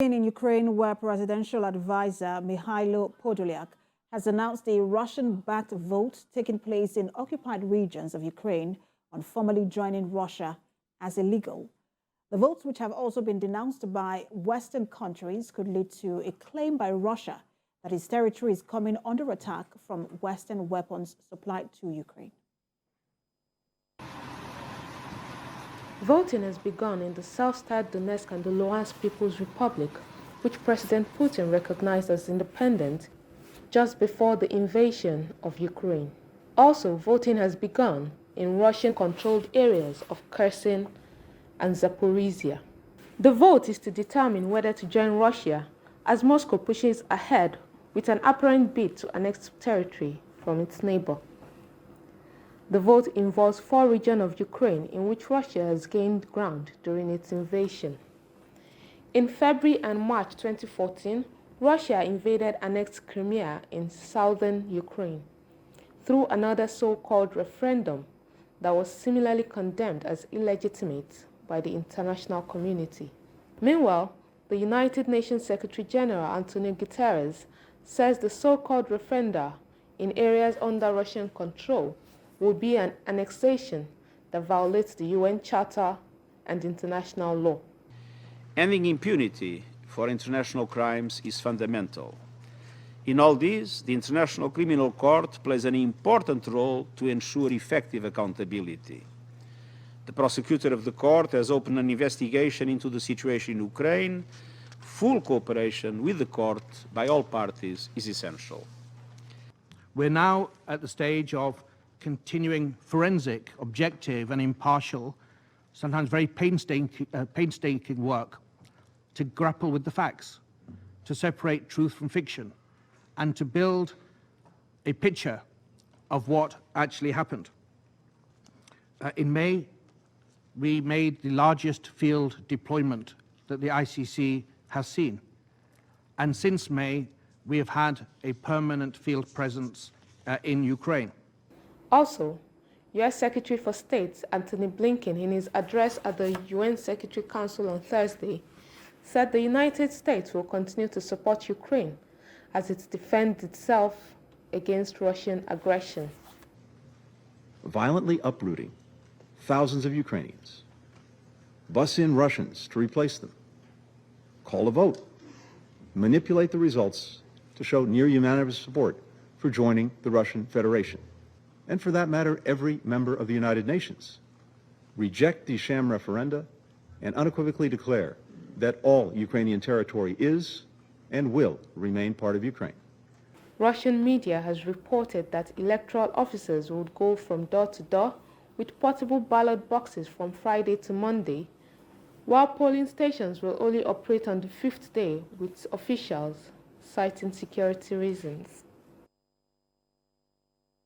In Ukraine, where presidential advisor Mikhailo Podolyak has announced a Russian-backed vote taking place in occupied regions of Ukraine on formally joining Russia as illegal. The votes, which have also been denounced by Western countries, could lead to a claim by Russia that its territory is coming under attack from Western weapons supplied to Ukraine. Voting has begun in the South-Styled Donetsk and the Luhansk People's Republic, which President Putin recognized as independent just before the invasion of Ukraine. Also, voting has begun in Russian-controlled areas of Kherson and Zaporizhia. The vote is to determine whether to join Russia, as Moscow pushes ahead with an apparent bid to annex territory from its neighbor. The vote involves 4 regions of Ukraine in which Russia has gained ground during its invasion. In February and March 2014, Russia invaded annexed Crimea in southern Ukraine through another so-called referendum that was similarly condemned as illegitimate by the international community. Meanwhile, the United Nations Secretary-General Anthonio Guterres says the so-called referenda in areas under Russian control would be an annexation that violates the UN Charter and international law. Ending impunity for international crimes is fundamental. In all this, the International Criminal Court plays an important role to ensure effective accountability. The prosecutor of the court has opened an investigation into the situation in Ukraine. Full cooperation with the court by all parties is essential. We're now at the stage of continuing forensic, objective and impartial, sometimes very painstaking work to grapple with the facts, to separate truth from fiction, and to build a picture of what actually happened. In May, we made the largest field deployment that the ICC has seen. And since May, we have had a permanent field presence in Ukraine. Also, U.S. Secretary for State Antony Blinken, in his address at the UN Security Council on Thursday, said the United States will continue to support Ukraine as it defends itself against Russian aggression. Violently uprooting thousands of Ukrainians, bus in Russians to replace them, call a vote, manipulate the results to show near unanimous support for joining the Russian Federation, and for that matter, every member of the United Nations, reject these sham referenda and unequivocally declare that all Ukrainian territory is and will remain part of Ukraine. Russian media has reported that electoral officers would go from door to door with portable ballot boxes from Friday to Monday, while polling stations will only operate on the 5th day with officials citing security reasons.